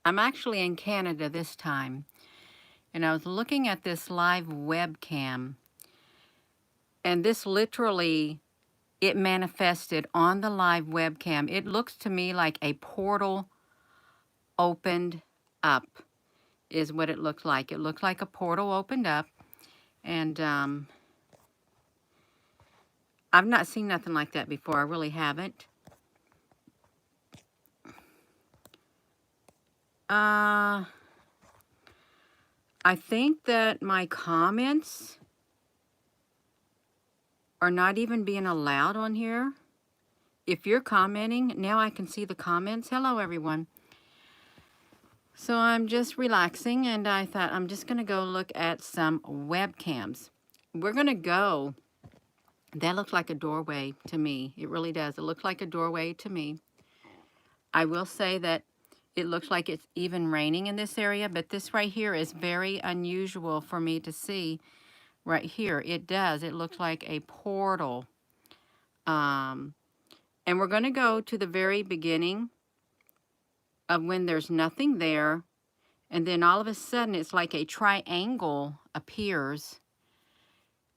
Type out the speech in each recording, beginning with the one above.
I'm actually in Canada this time, and I was looking at this live webcam, and this literally, it manifested on the live webcam. It looks to me like a portal opened up is what it looked like. It looked like a portal opened up, and I've not seen nothing like that before. I really haven't. I think that my comments are not even being allowed on here. If you're commenting, now I can see the comments. Hello, everyone. So I'm just relaxing, and I thought I'm just going to go look at some webcams. We're going to go. That looks like a doorway to me. It really does. It looks like a doorway to me. I will say that it looks like it's even raining in this area, but this right here is very unusual for me to see. Right here, it does. It looks like a portal. And we're going to go to the very beginning of when there's nothing there, and then all of a sudden it's like a triangle appears,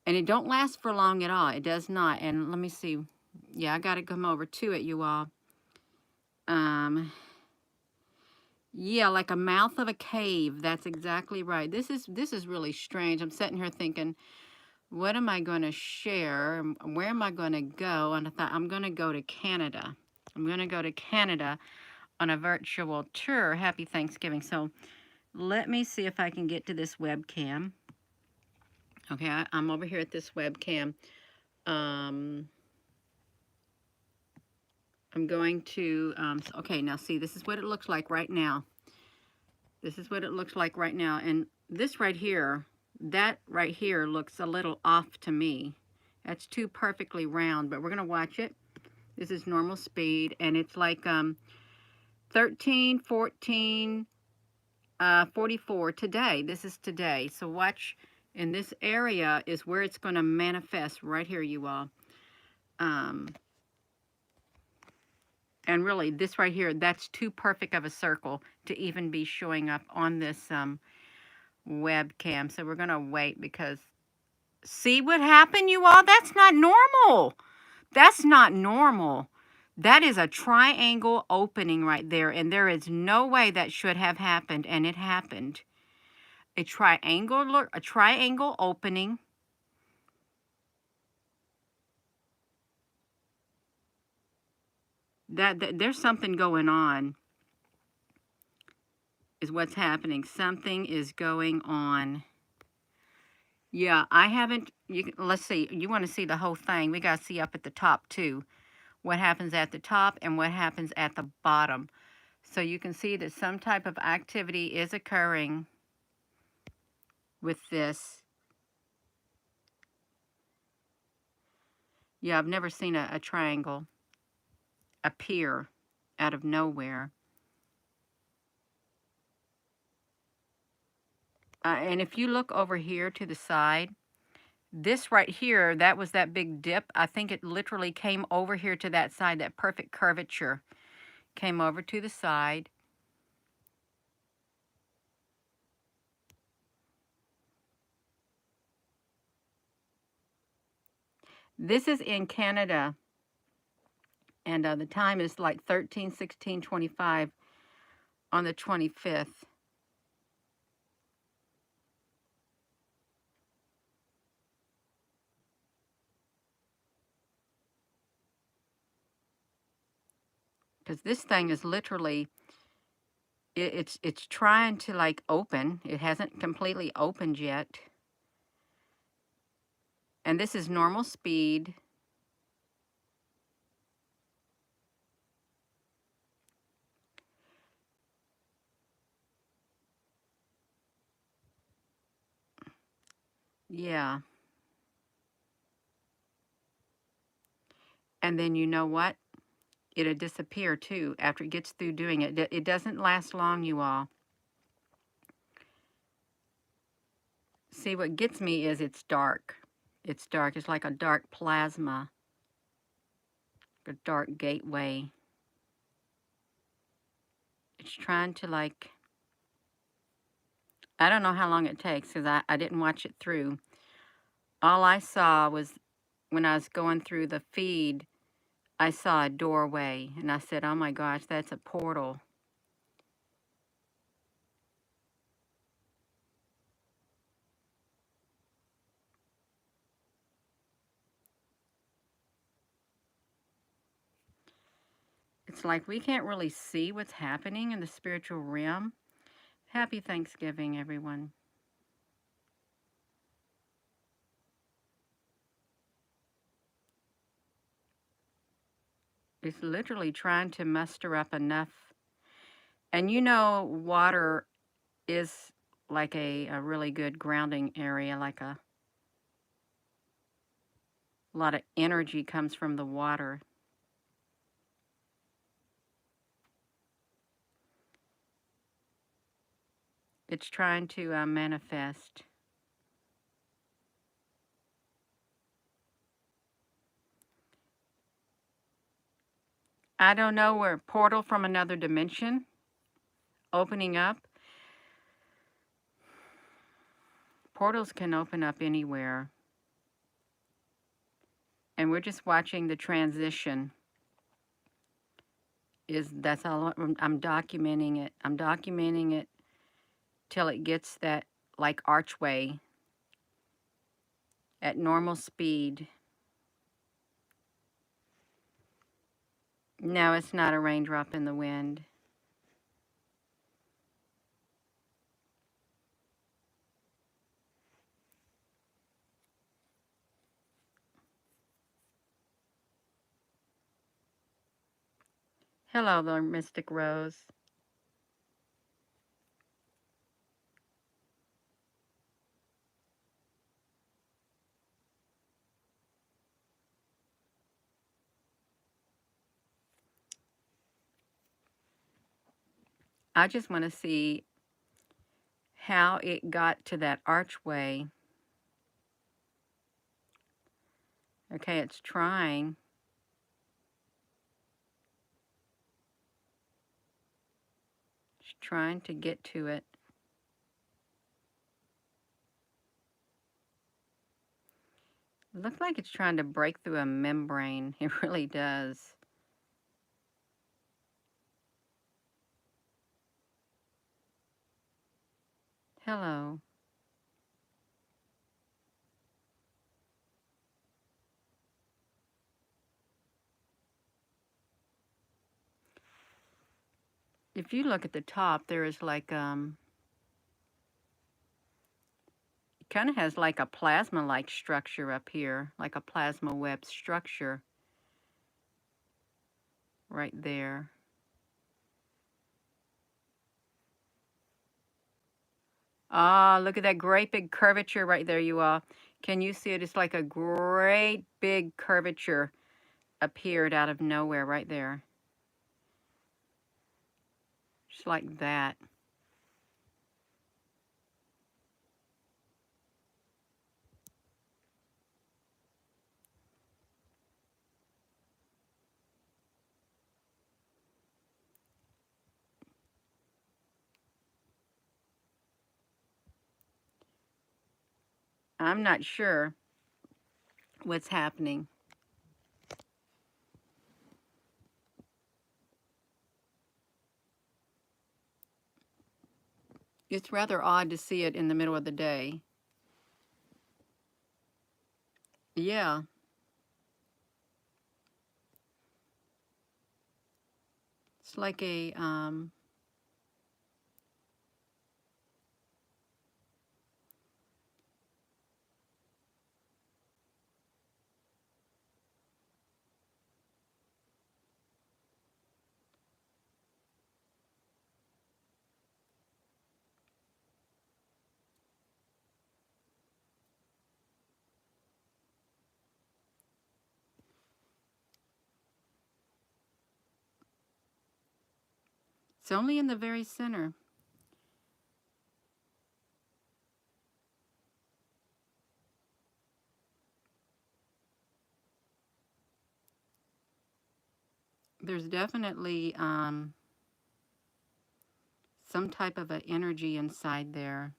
and it don't last for long at all. It does not. And let me see. Yeah, I got to come over to it, you all. Yeah, like a mouth of a cave. That's exactly right. This is really strange. I'm sitting here thinking, what am I going to share? Where am I going to go? And I thought, I'm going to go to Canada. I'm going to go to Canada on a virtual tour. Happy Thanksgiving. So let me see if I can get to this webcam. Okay, I'm over here at this webcam. I'm going to, okay, now see, this is what it looks like right now. This is what it looks like right now. And this right here, that right here looks a little off to me. That's too perfectly round, but we're going to watch it. This is normal speed, and it's like 13, 14, 44 today. This is today. So watch, in this area is where it's going to manifest right here, you all. And really, this right here, that's too perfect of a circle to even be showing up on this webcam. So we're going to wait because, see what happened, you all? That's not normal. That's not normal. That is a triangle opening right there, and there is no way that should have happened, and it happened. A triangle opening. That there's something going on, is what's happening. Something is going on. Yeah, I haven't, let's see, you want to see the whole thing. We got to see up at the top too. What happens at the top and what happens at the bottom. So you can see that some type of activity is occurring with this. Yeah, I've never seen a triangle appear out of nowhere. And if you look over here to the side, this right here, that was that big dip. I think it literally came over here to that side, that perfect curvature came over to the side. This is in Canada, and the time is like 13/16/25 on the 25th. Because this thing is literally, it's trying to like open. It hasn't completely opened yet. And this is normal speed. Yeah. And then you know what? It'll disappear too after it gets through doing it. It doesn't last long, you all. See, what gets me is it's dark. It's dark. It's like a dark plasma, a dark gateway. It's trying to like I don't know how long it takes because I didn't watch it through. All I saw was when I was going through the feed, I saw a doorway and I said, oh my gosh, that's a portal. It's like we can't really see what's happening in the spiritual realm. Happy Thanksgiving, everyone. It's literally trying to muster up enough. And you know, water is like a really good grounding area, like a lot of energy comes from the water. It's trying to manifest. I don't know where portal from another dimension opening up. Portals can open up anywhere. And we're just watching the transition. That's all I'm documenting it. I'm documenting it till it gets that like archway at normal speed. No, it's not a raindrop in the wind. Hello there, Mystic Rose. I just want to see how it got to that archway. Okay, it's trying. It's trying to get to it. It looks like it's trying to break through a membrane. It really does. Hello. If you look at the top, there is like it kind of has like a plasma-like structure up here, like a plasma web structure right there. Ah, look at that great big curvature right there, you all. Can you see it? It's like a great big curvature appeared out of nowhere right there. Just like that. I'm not sure what's happening. It's rather odd to see it in the middle of the day. Yeah. It's like a it's only in the very center. There's definitely some type of an energy inside there.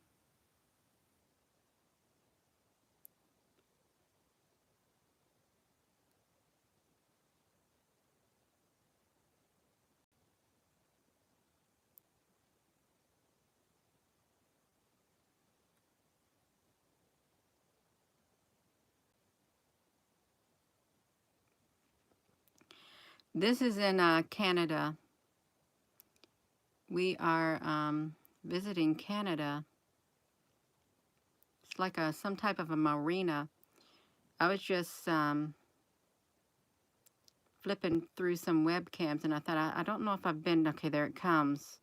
This is in Canada. We are visiting Canada. It's like some type of a marina. I was just flipping through some webcams, and I thought, I don't know if I've been, okay, there it comes.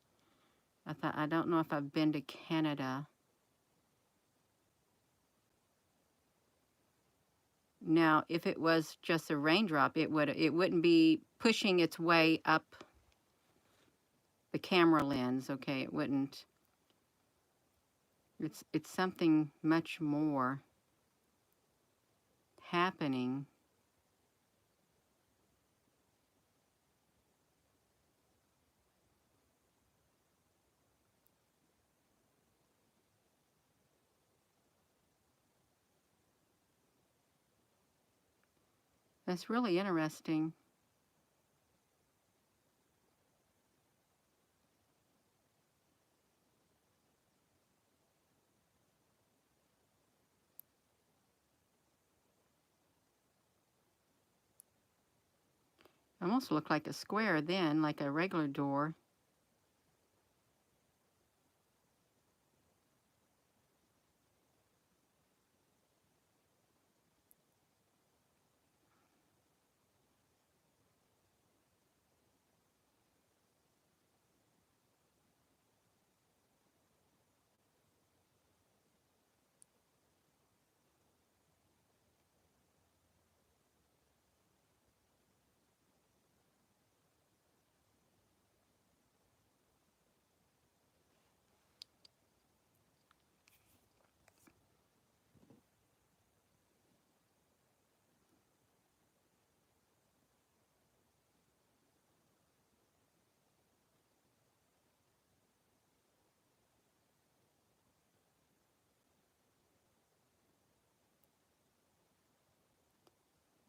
I thought, I don't know if I've been to Canada. Now, if it was just a raindrop, it wouldn't be pushing its way up the camera lens, okay? It wouldn't. It's something much more happening. That's really interesting. Almost looked like a square then, like a regular door.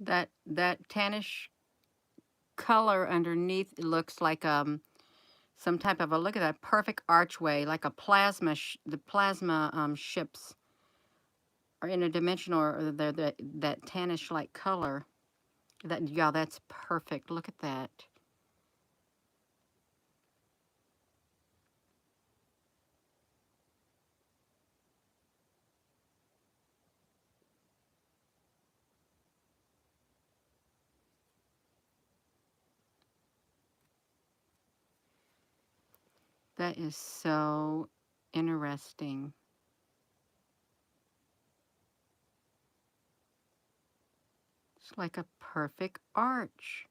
That tannish color underneath looks like some type of a, look at that perfect archway, like a plasma the plasma ships are interdimensional, or they're that tannish like color. That, yeah, that's perfect. Look at that. That is so interesting. It's like a perfect arch.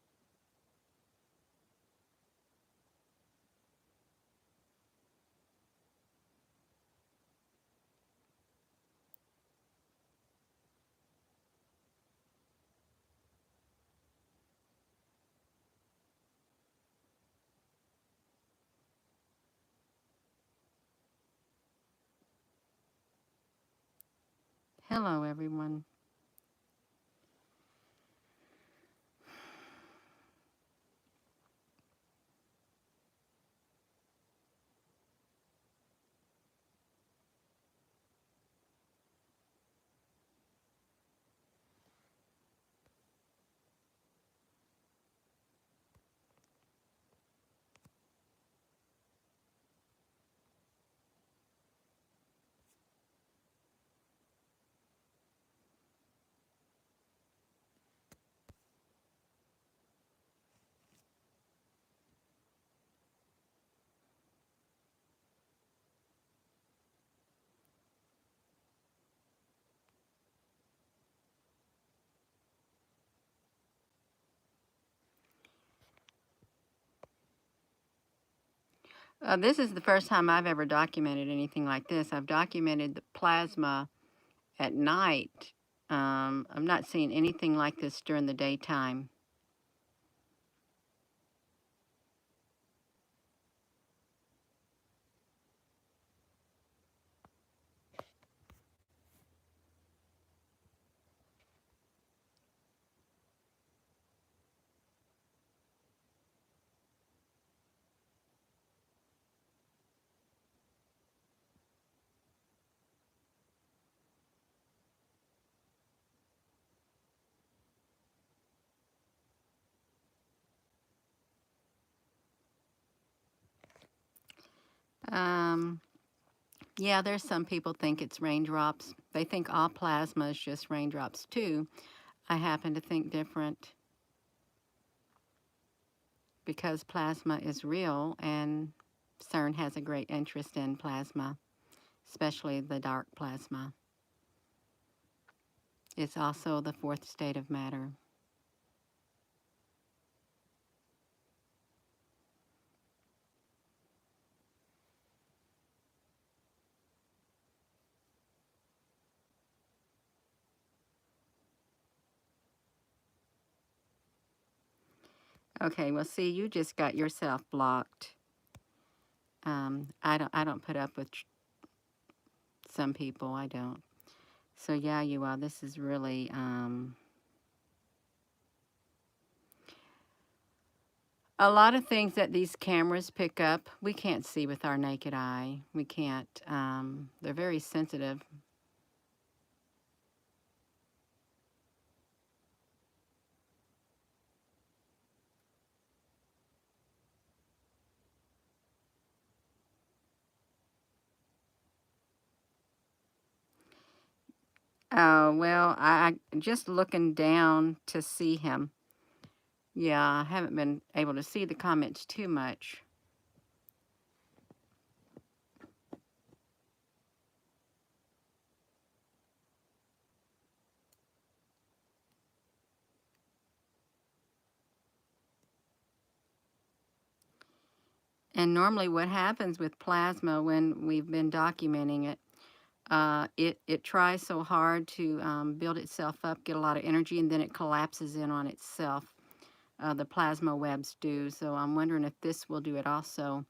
Hello, everyone. This is the first time I've ever documented anything like this. I've documented the plasma at night. I'm not seeing anything like this during the daytime. Yeah, there's some people think it's raindrops. They think all plasma is just raindrops too. I happen to think different because plasma is real, and CERN has a great interest in plasma, especially the dark plasma. It's also the fourth state of matter. Okay, well, see, you just got yourself blocked. I don't put up with some people. I don't. So yeah, you are. This is really a lot of things that these cameras pick up. We can't see with our naked eye. We can't. They're very sensitive. Oh, well, I just looking down to see him. Yeah, I haven't been able to see the comments too much. And normally what happens with plasma when we've been documenting it, it tries so hard to build itself up, get a lot of energy, and then it collapses in on itself. The plasma webs do. So I'm wondering if this will do it also.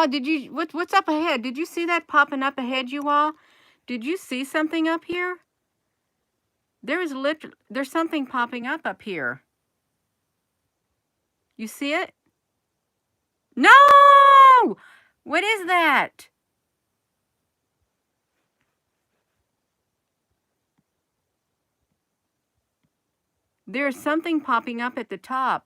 Did you, what's up ahead? Did you see that popping up ahead, you all? Did you see something up here? There's something popping up here. You see it? No! What is that? There's something popping up at the top.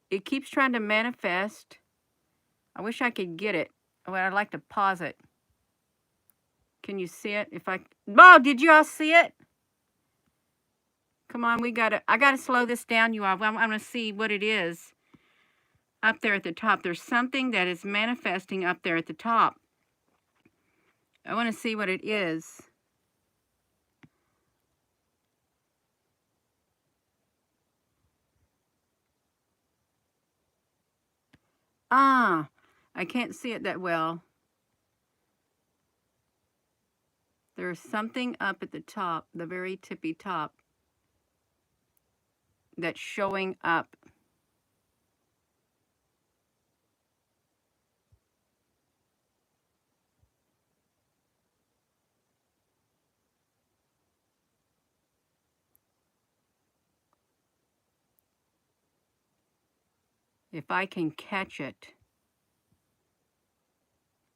It keeps trying to manifest. I wish I could get it. Well, I'd like to pause it. Can you see it? Oh, did you all see it? Come on, I gotta slow this down, you all. I'm gonna see what it is up there at the top. There's something that is manifesting up there at the top. I want to see what it is. I can't see it that well. There's something up at the top, the very tippy top, that's showing up. If I can catch it,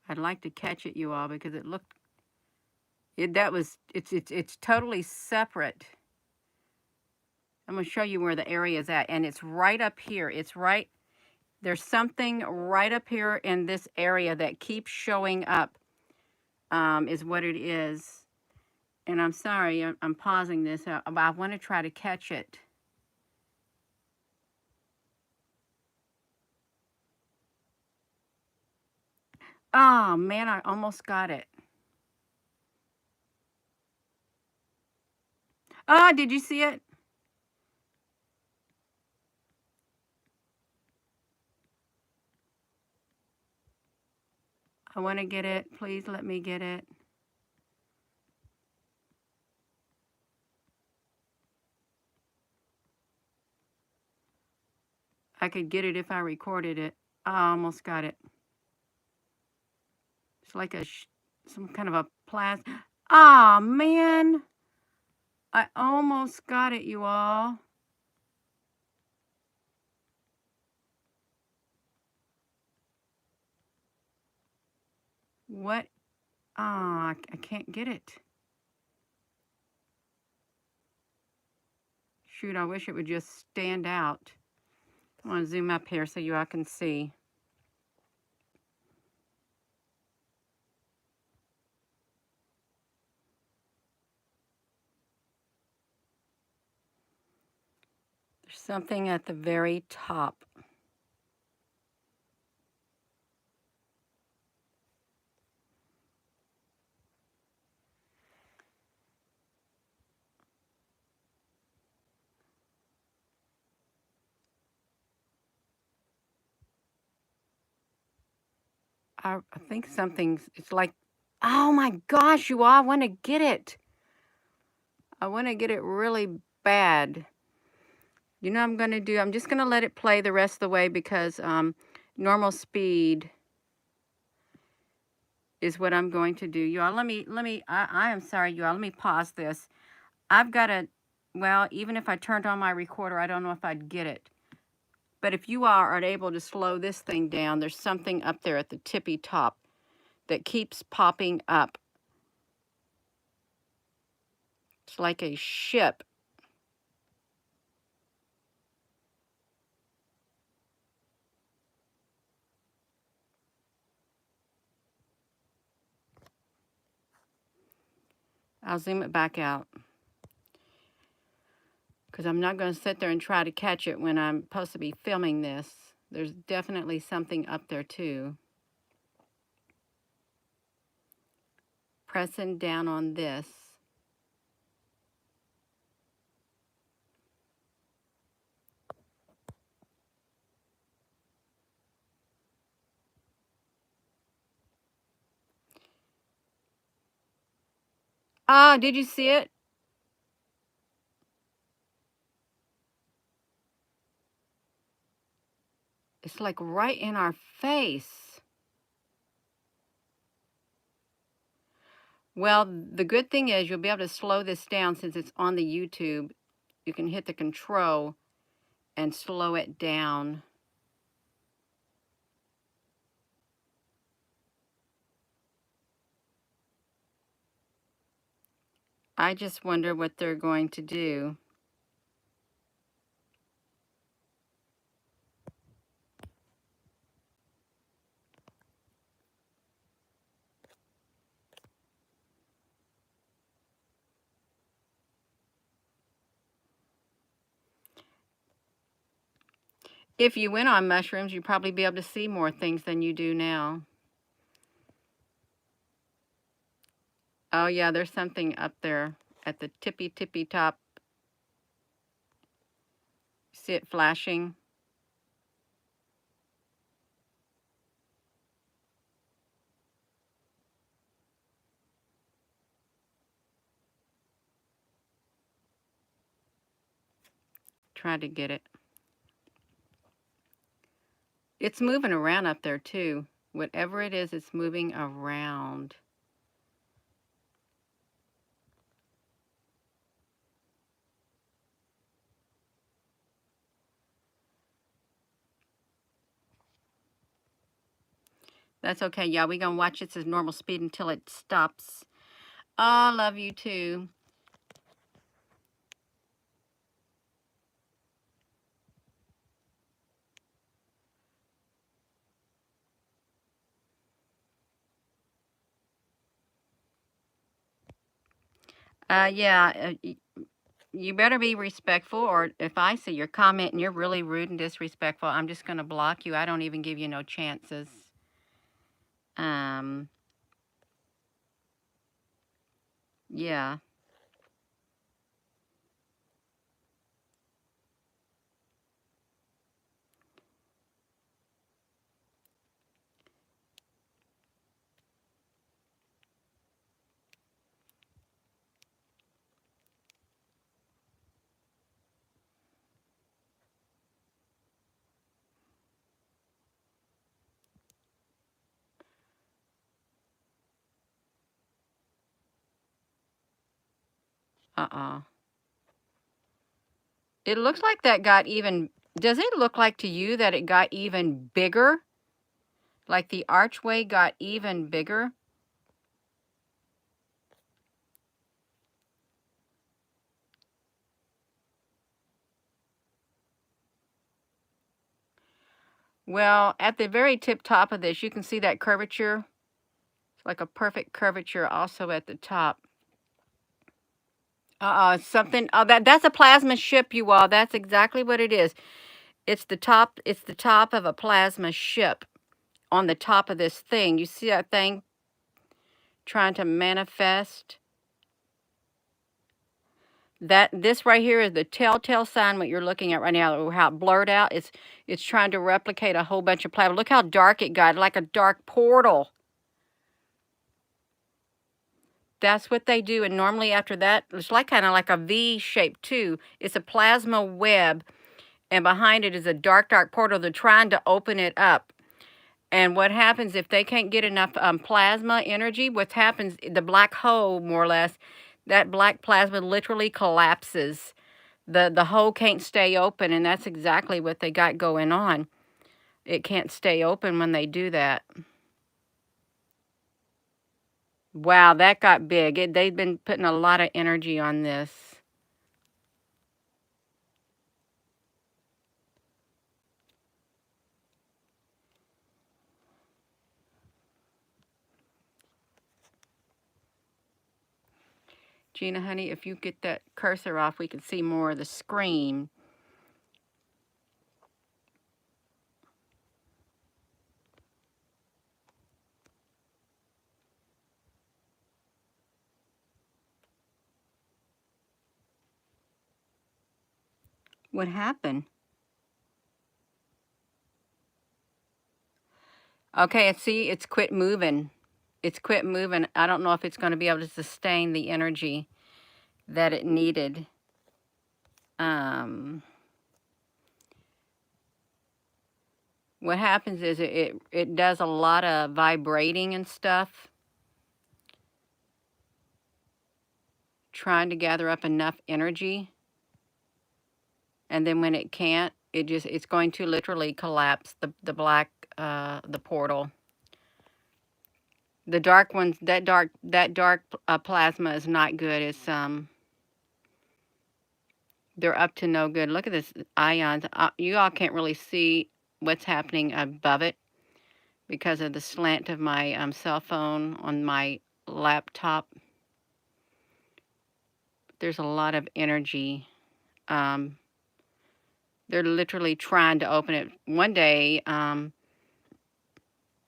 I'd like to catch it, you all, because it's totally separate. I'm going to show you where the area is at, and it's right up here. There's something right up here in this area that keeps showing up, is what it is. And I'm sorry, I'm pausing this. I want to try to catch it. Oh, man, I almost got it. Oh, did you see it? I want to get it. Please let me get it. I could get it if I recorded it. I almost got it. It's like some kind of a plastic. Ah, man. I almost got it, you all. What? Ah, I can't get it. Shoot, I wish it would just stand out. I want to zoom up here so you all can see. There's something at the very top. I think it's like, oh my gosh, you all, I want to get it. I want to get it really bad. You know what I'm going to do? I'm just going to let it play the rest of the way because normal speed is what I'm going to do. You all, I am sorry, you all, let me pause this. I've got to, well, even if I turned on my recorder, I don't know if I'd get it. But if you all are able to slow this thing down, there's something up there at the tippy top that keeps popping up. It's like a ship. I'll zoom it back out because I'm not going to sit there and try to catch it when I'm supposed to be filming this. There's definitely something up there too. Pressing down on this. Ah, did you see it? It's like right in our face. Well, the good thing is you'll be able to slow this down since it's on the YouTube. You can hit the control and slow it down. I just wonder what they're going to do. If you went on mushrooms, you'd probably be able to see more things than you do now. Oh yeah, there's something up there at the tippy top. See it flashing? Try to get it. It's moving around up there too. Whatever it is, it's moving around. That's okay, y'all. We're going to watch this as normal speed until it stops. Oh, I love you too. Yeah, you better be respectful, or if I see your comment and you're really rude and disrespectful, I'm just going to block you. I don't even give you no chances. Yeah. Uh-uh. It looks like that got even, does it look like to you that it got even bigger? Like the archway got even bigger? Well, at the very tip top of this, you can see that curvature. It's like a perfect curvature also at the top. Something, oh, that's a plasma ship, you all. That's exactly what it is. It's the top of a plasma ship on the top of this thing. You see that thing trying to manifest? That this right here is the telltale sign what you're looking at right now, how it blurred out. It's trying to replicate a whole bunch of plasma. Look how dark it got, like a dark portal. That's what they do, and normally after that, it's like kind of like a V shape too. It's a plasma web, and behind it is a dark, dark portal. They're trying to open it up. And what happens if they can't get enough plasma energy? What happens, the black hole, more or less, that black plasma literally collapses. The hole can't stay open, and that's exactly what they got going on. It can't stay open when they do that. Wow, that got big. They've been putting a lot of energy on this. Gina, honey, if you get that cursor off, we can see more of the screen. What happened? Okay, see, it's quit moving. It's quit moving. I don't know if it's going to be able to sustain the energy that it needed. What happens is it does a lot of vibrating and stuff, trying to gather up enough energy, and then when it can't, it's going to literally collapse the black the portal. The dark ones, that dark plasma is not good. It's they're up to no good. Look at this ions. You all can't really see what's happening above it because of the slant of my cell phone on my laptop. There's a lot of energy. They're literally trying to open it. One day,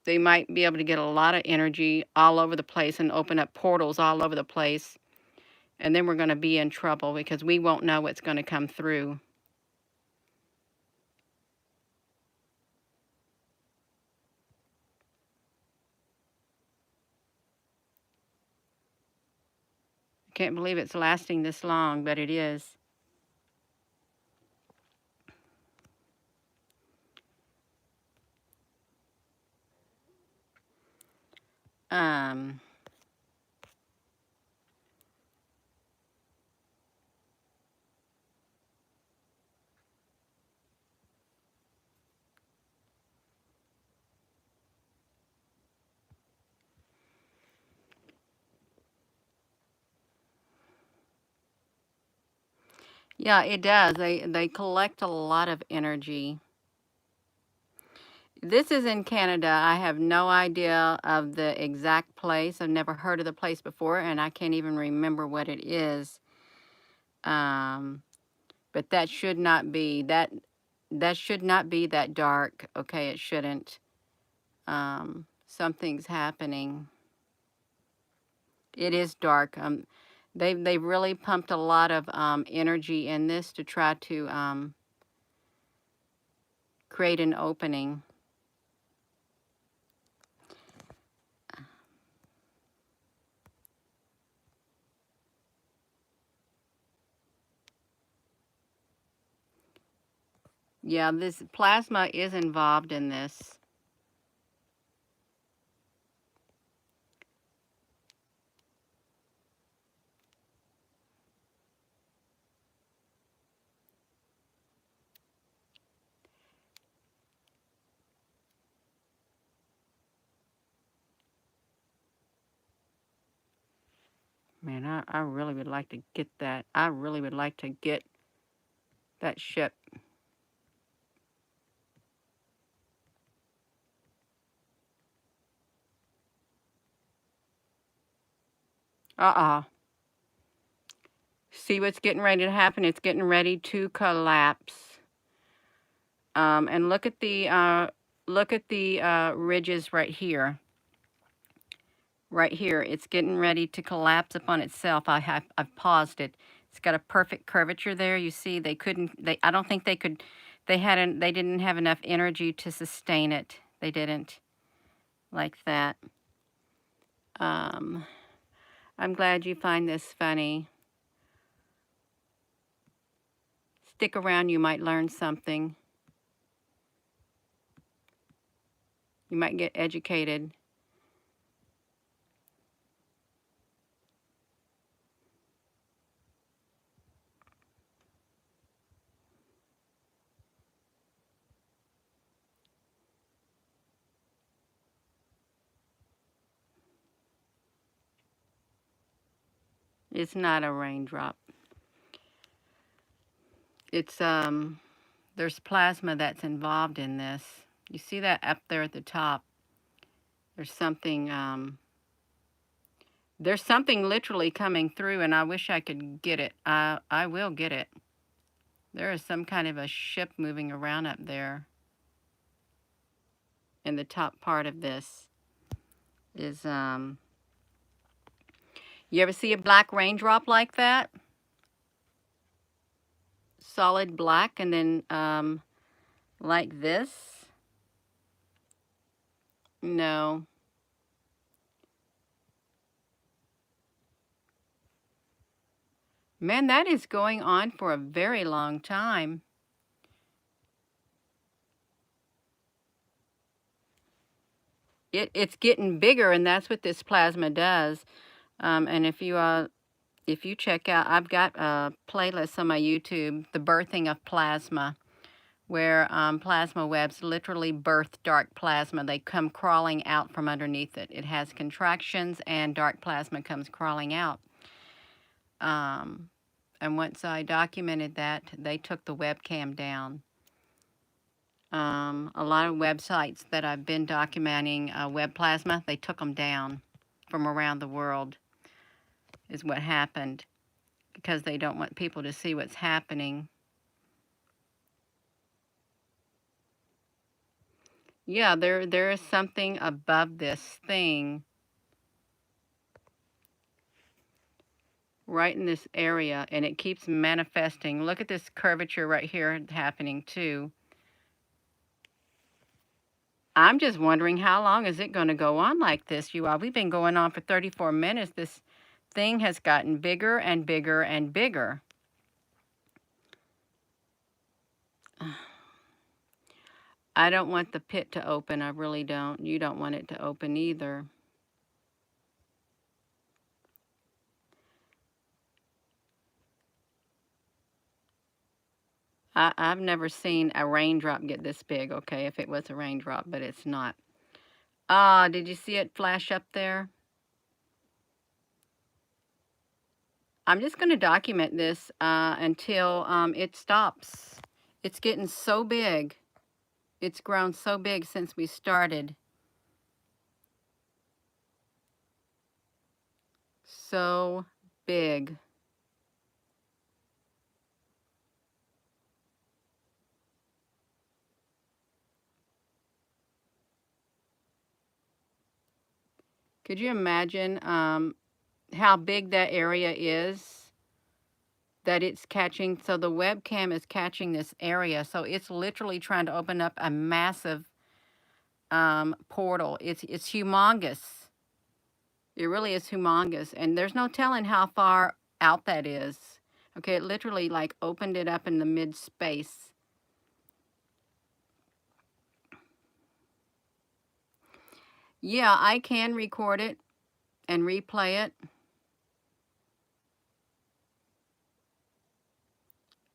they might be able to get a lot of energy all over the place and open up portals all over the place. And then we're going to be in trouble because we won't know what's going to come through. I can't believe it's lasting this long, but it is. Yeah, it does. They collect a lot of energy. This is in Canada. I have no idea of the exact place. I've never heard of the place before, and I can't even remember what it is. But that should not be that should not be that dark. Okay, it shouldn't. Something's happening. It is dark. They've really pumped a lot of energy in this to try to create an opening. Yeah, this plasma is involved in this. Man, I really would like to get that. I really would like to get that ship. See what's getting ready to happen? It's getting ready to collapse. And look at the ridges right here. Right here, it's getting ready to collapse upon itself. I've paused it. It's got a perfect curvature there. You see, I don't think they could, they didn't have enough energy to sustain it. They didn't, like that. I'm glad you find this funny. Stick around, you might learn something. You might get educated. It's not a raindrop. It's, there's plasma that's involved in this. You see that up there at the top? There's something literally coming through, and I wish I could get it. I will get it. There is some kind of a ship moving around up there. In the top part of this is, you ever see a black raindrop like that? Solid black, and then, like this? No. Man, that is going on for a very long time. It's getting bigger, and that's what this plasma does. And if you check out, I've got a playlist on my YouTube, The Birthing of Plasma, where plasma webs literally birth dark plasma. They come crawling out from underneath it. It has contractions, and dark plasma comes crawling out. And once I documented that, they took the webcam down. A lot of websites that I've been documenting web plasma, they took them down from around the world, is what happened, because they don't want people to see what's happening. Yeah, there is something above this thing right in this area, and it keeps manifesting. Look at this curvature right here happening too. I'm just wondering, how long is it going to go on like this, you all? We've been going on for 34 minutes. This thing has gotten bigger and bigger and bigger. I don't want the pit to open. I really don't. You don't want it to open either. I've never seen a raindrop get this big, okay, if it was a raindrop, but it's not. Did you see it flash up there? I'm just going to document this until it stops. It's getting so big. It's grown so big since we started. So big. Could you imagine how big that area is that it's catching? So the webcam is catching this area. So it's literally trying to open up a massive portal. It's humongous. It really is humongous. And there's no telling how far out that is. Okay, it literally like opened it up in the mid space. Yeah, I can record it and replay it.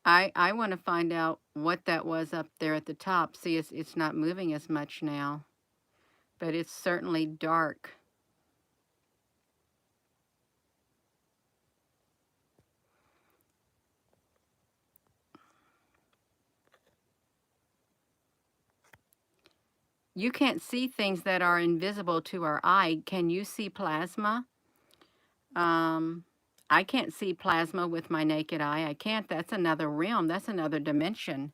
I want to find out what that was up there at the top. See, it's not moving as much now, but it's certainly dark. you can't see things that are invisible to our eye. Can you see plasma? I can't see plasma with my naked eye. I can't. That's another realm. That's another dimension.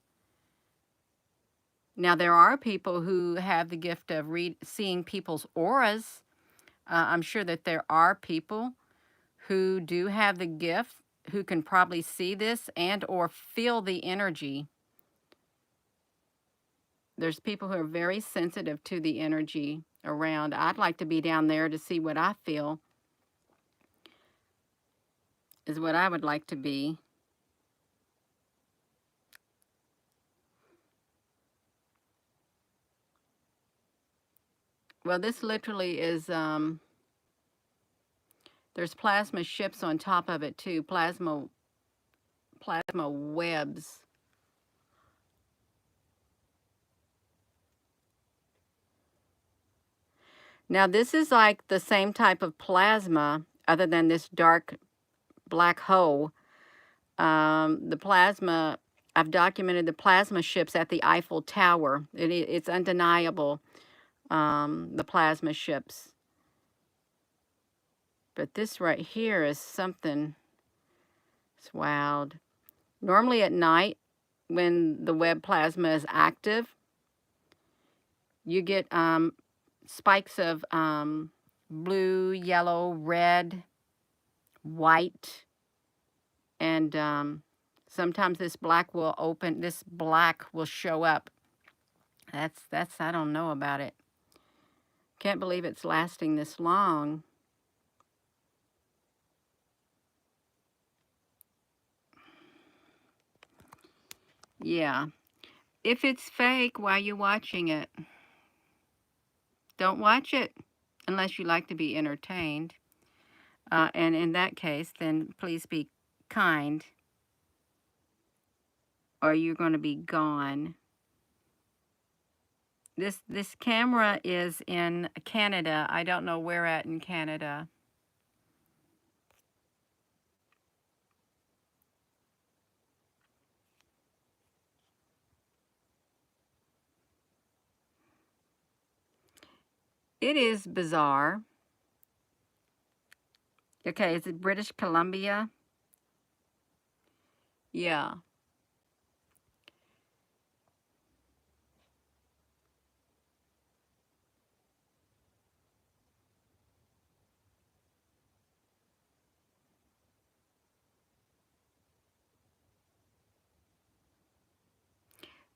Now, there are people who have the gift of seeing people's auras. I'm sure that there are people who do have the gift, who can probably see this and or feel the energy. There's people who are very sensitive to the energy around. I'd like to be down there to see what I feel, is what I would like to be. Well, this literally is, there's plasma ships on top of it too, plasma webs. Now, this is like the same type of plasma, other than this dark black hole. The plasma, I've documented the plasma ships at the Eiffel Tower. It's undeniable, the plasma ships. But this right here is something, it's wild. Normally at night, when the web plasma is active, you get spikes of blue, yellow, red, white, and sometimes this black will open, this black will show up. That's I don't know about it. Can't believe it's lasting this long. Yeah. If it's fake, why are you watching it? Don't watch it unless you like to be entertained. And in that case, then please be kind, or you're going to be gone. This camera is in Canada. I don't know where at in Canada. It is bizarre. Okay, is it British Columbia? Yeah.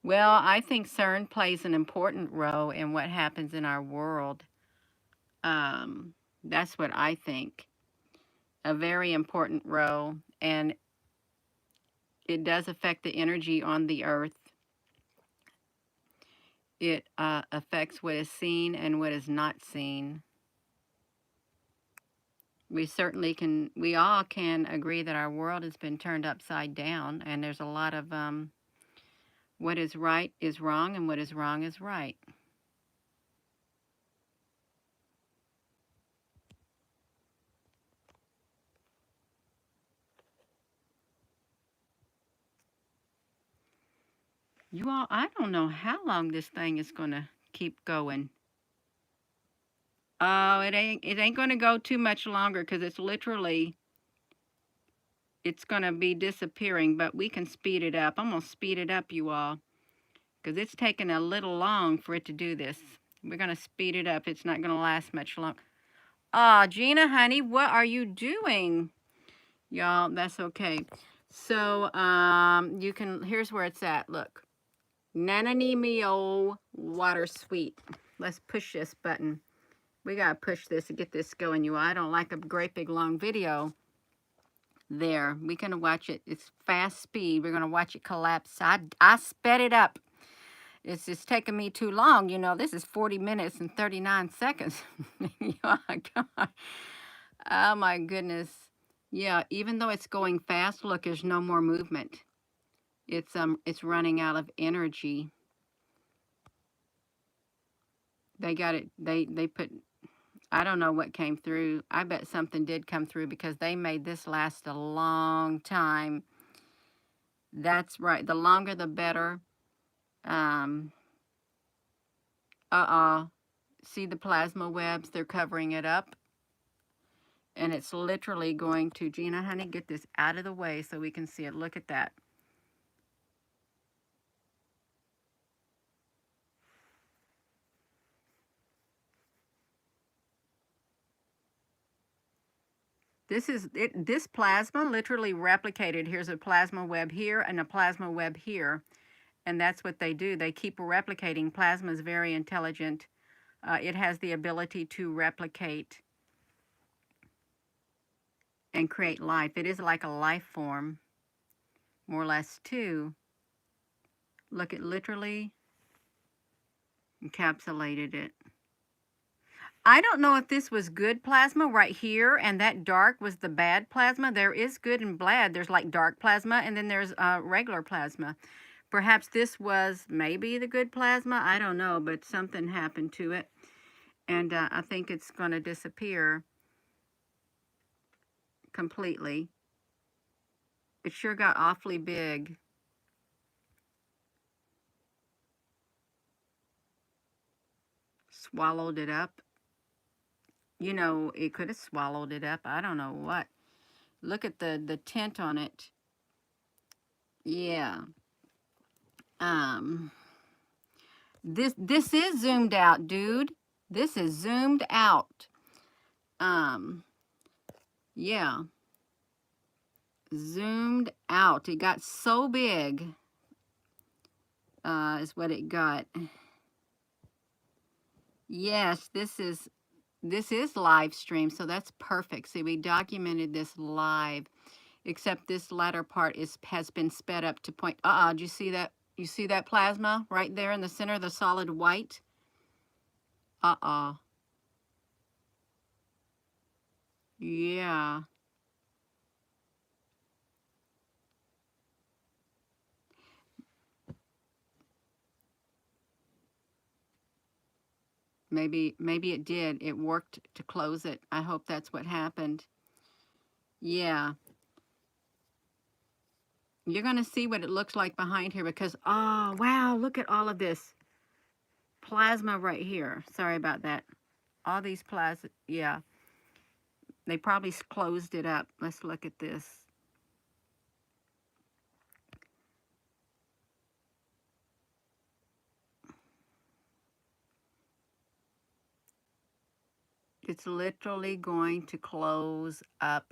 Well, I think CERN plays an important role in what happens in our world. That's what I think. A very important role, and it does affect the energy on the earth. It affects what is seen and what is not seen. We certainly can, we all can agree that our world has been turned upside down, and there's a lot of what is right is wrong, and what is wrong is right. You all, I don't know how long this thing is going to keep going. Oh, it ain't going to go too much longer, because it's literally, it's going to be disappearing, but we can speed it up. I'm going to speed it up, you all, because it's taking a little long for it to do this. We're going to speed it up. It's not going to last much longer. Ah, Gina, honey, what are you doing? Y'all, that's okay. So, you can, here's where it's at. Look. Nanani Mio Water Sweet. Let's push this button. We got to push this to get this going, you all. I don't like a great big long video. There. We're going to watch it. It's fast speed. We're going to watch it collapse. I sped it up. It's just taking me too long. You know, this is 40 minutes and 39 seconds. Oh, God. Oh, my goodness. Yeah, even though it's going fast, look, there's no more movement. It's running out of energy. They got it, they put, I don't know what came through. I bet something did come through, because they made this last a long time. That's right. The longer the better. See the plasma webs? They're covering it up. And it's literally going to, Gina, honey, get this out of the way so we can see it. Look at that. This plasma literally replicated. Here's a plasma web here and a plasma web here. And that's what they do. They keep replicating. Plasma is very intelligent. It has the ability to replicate and create life. It is like a life form, more or less, too. Look, it literally encapsulated it. I don't know if this was good plasma right here, and that dark was the bad plasma. There is good and bad. There's like dark plasma, and then there's regular plasma. Perhaps this was maybe the good plasma. I don't know, but something happened to it, and I think it's going to disappear completely. It sure got awfully big. Swallowed it up. You know, it could have swallowed it up. I don't know what. Look at the tint on it. Yeah. This is zoomed out, dude. This is zoomed out. Yeah. Zoomed out. It got so big. Is what it got. Yes, this is live stream, so that's perfect. See, we documented this live, except this latter part has been sped up to point. Do you see that? You see that plasma right there in the center, the solid white? Yeah. Maybe it did. It worked to close it. I hope that's what happened. Yeah. You're going to see what it looks like behind here because, oh, wow, look at all of this plasma right here. Sorry about that. All these plasma, yeah. They probably closed it up. Let's look at this. It's literally going to close up.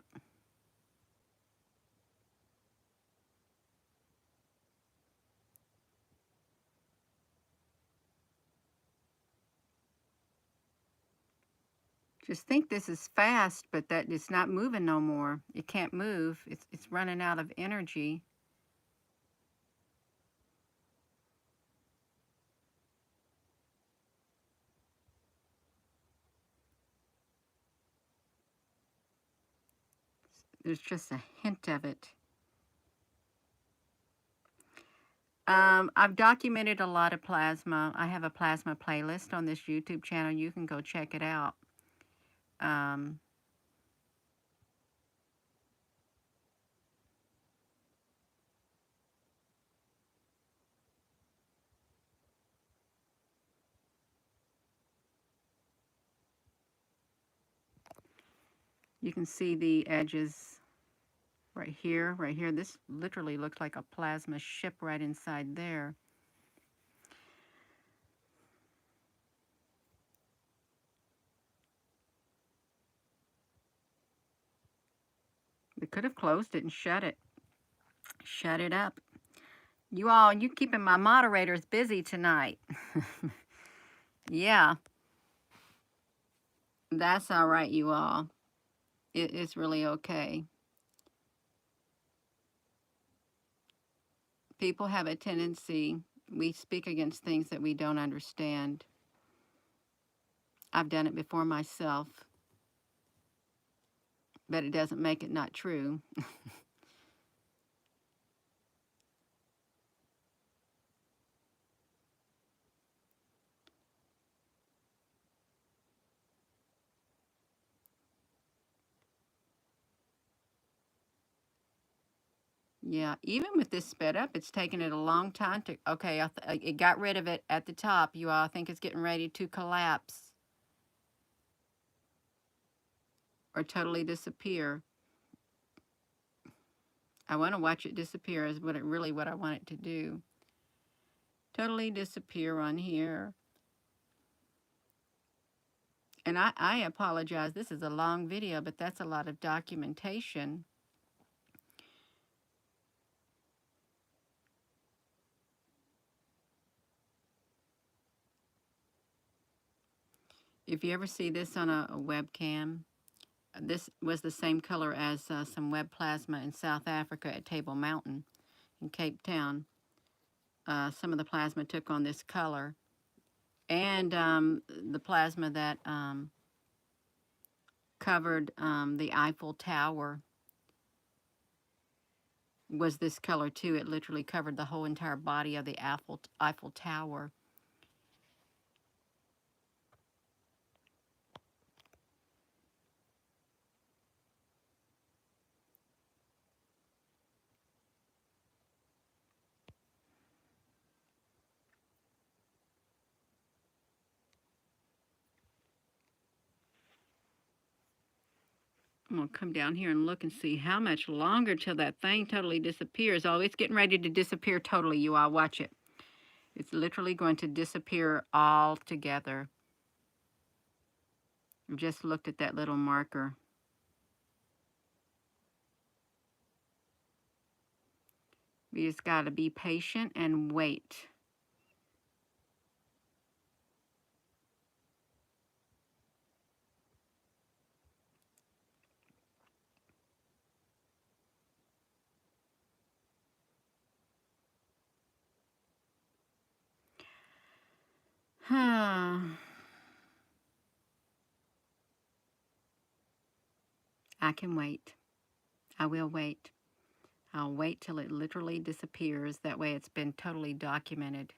Just think this is fast, but that it's not moving no more. It can't move. It's running out of energy. There's just a hint of it. I've documented a lot of plasma. I have a plasma playlist on this YouTube channel. You can go check it out. You can see the edges right here, right here. This literally looks like a plasma ship right inside there. They could have closed it and shut it. Shut it up. You keeping my moderators busy tonight. Yeah. That's all right, you all. It's really okay. People have a tendency, we speak against things that we don't understand. I've done it before myself, but it doesn't make it not true. Yeah, even with this sped up, it's taken it a long time to, okay, it got rid of it at the top. You all think it's getting ready to collapse or totally disappear. I want to watch it disappear is what I want it to do. Totally disappear on here. And I apologize. This is a long video, but that's a lot of documentation. If you ever see this on a webcam, this was the same color as some web plasma in South Africa at Table Mountain in Cape Town. Some of the plasma took on this color. And the plasma that covered the Eiffel Tower was this color too. It literally covered the whole entire body of the Eiffel Tower. I'm going to come down here and look and see how much longer till that thing totally disappears. Oh, it's getting ready to disappear totally, you all. Watch it. It's literally going to disappear altogether. I've just looked at that little marker. We just got to be patient and wait. I can wait. I will wait. I'll wait till it literally disappears. That way it's been totally documented.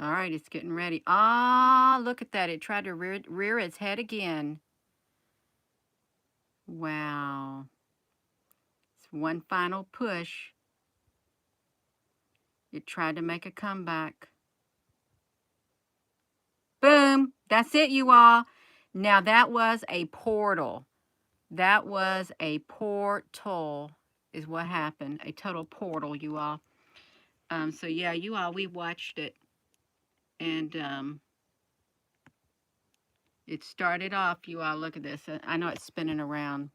All right, it's getting ready. Ah, look at that. It tried to rear its head again. Wow. It's one final push. It tried to make a comeback. Boom. That's it, you all. Now, that was a portal. That was a portal is what happened. A total portal, you all. So, yeah, you all, we watched it. And it started off, you all, look at this. I know it's spinning around.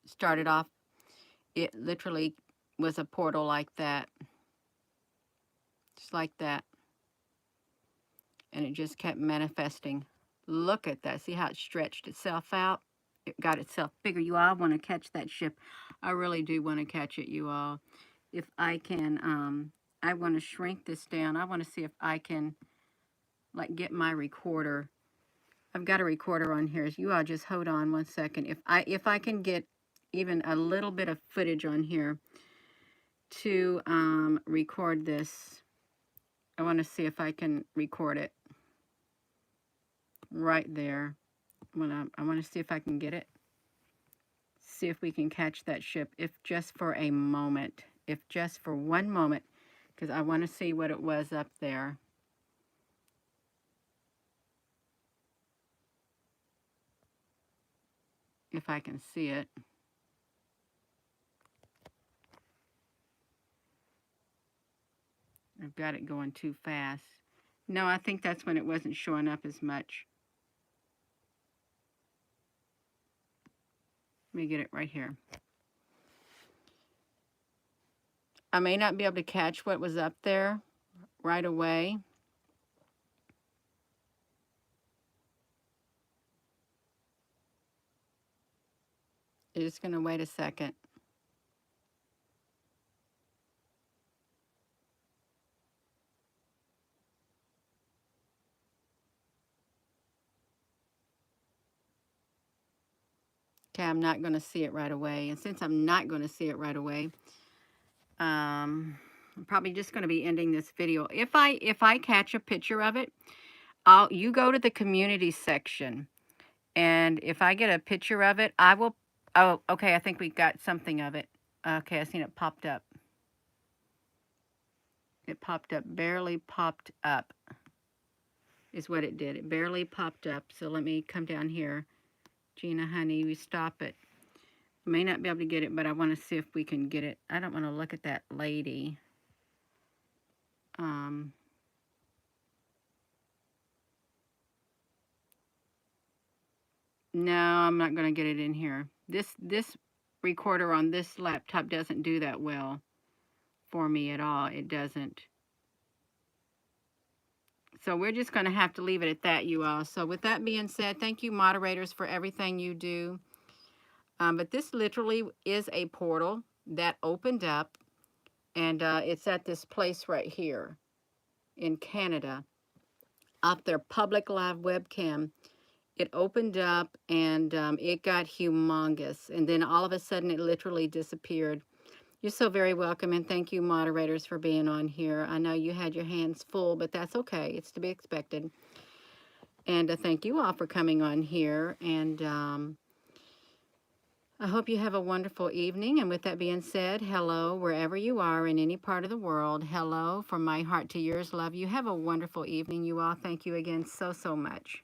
Started off, it literally was a portal like that. Just like that. And it just kept manifesting. Look at that. See how it stretched itself out? It got itself bigger. You all, I want to catch that ship. I really do want to catch it, you all. If I can, I want to shrink this down. I want to see if I can, like, get my recorder. I've got a recorder on here. You all just hold on one second. If I can get even a little bit of footage on here to record this, I want to see if I can record it right there. I want to see if I can get it. See if we can catch that ship, if just for a moment, if just for one moment, because I want to see what it was up there. If I can see it. I've got it going too fast. No, I think that's when it wasn't showing up as much. Let me get it right here. I may not be able to catch what was up there right away. I'm just going to wait a second. Okay, I'm not going to see it right away. And since I'm not going to see it right away, I'm probably just going to be ending this video. If I catch a picture of it, you go to the community section, and if I get a picture of it, I will. Oh, okay. I think we got something of it. Okay, I seen it popped up. It popped up, barely popped up, is what it did. It barely popped up. So let me come down here. Gina, honey, we stop it. I may not be able to get it, but I want to see if we can get it. I don't want to look at that lady. No, I'm not going to get it in here. This recorder on this laptop doesn't do that well for me at all. It doesn't. So we're just going to have to leave it at that, you all. So with that being said, thank you, moderators, for everything you do. But this literally is a portal that opened up, and it's at this place right here in Canada, off their public live webcam. It opened up, and it got humongous, and then all of a sudden it literally disappeared. You're so very welcome, and thank you, moderators, for being on here. I know you had your hands full, but that's okay. It's to be expected. And thank you all for coming on here, and I hope you have a wonderful evening. And with that being said, hello, wherever you are in any part of the world. Hello, from my heart to yours, love. You have a wonderful evening, you all. Thank you again so, so much.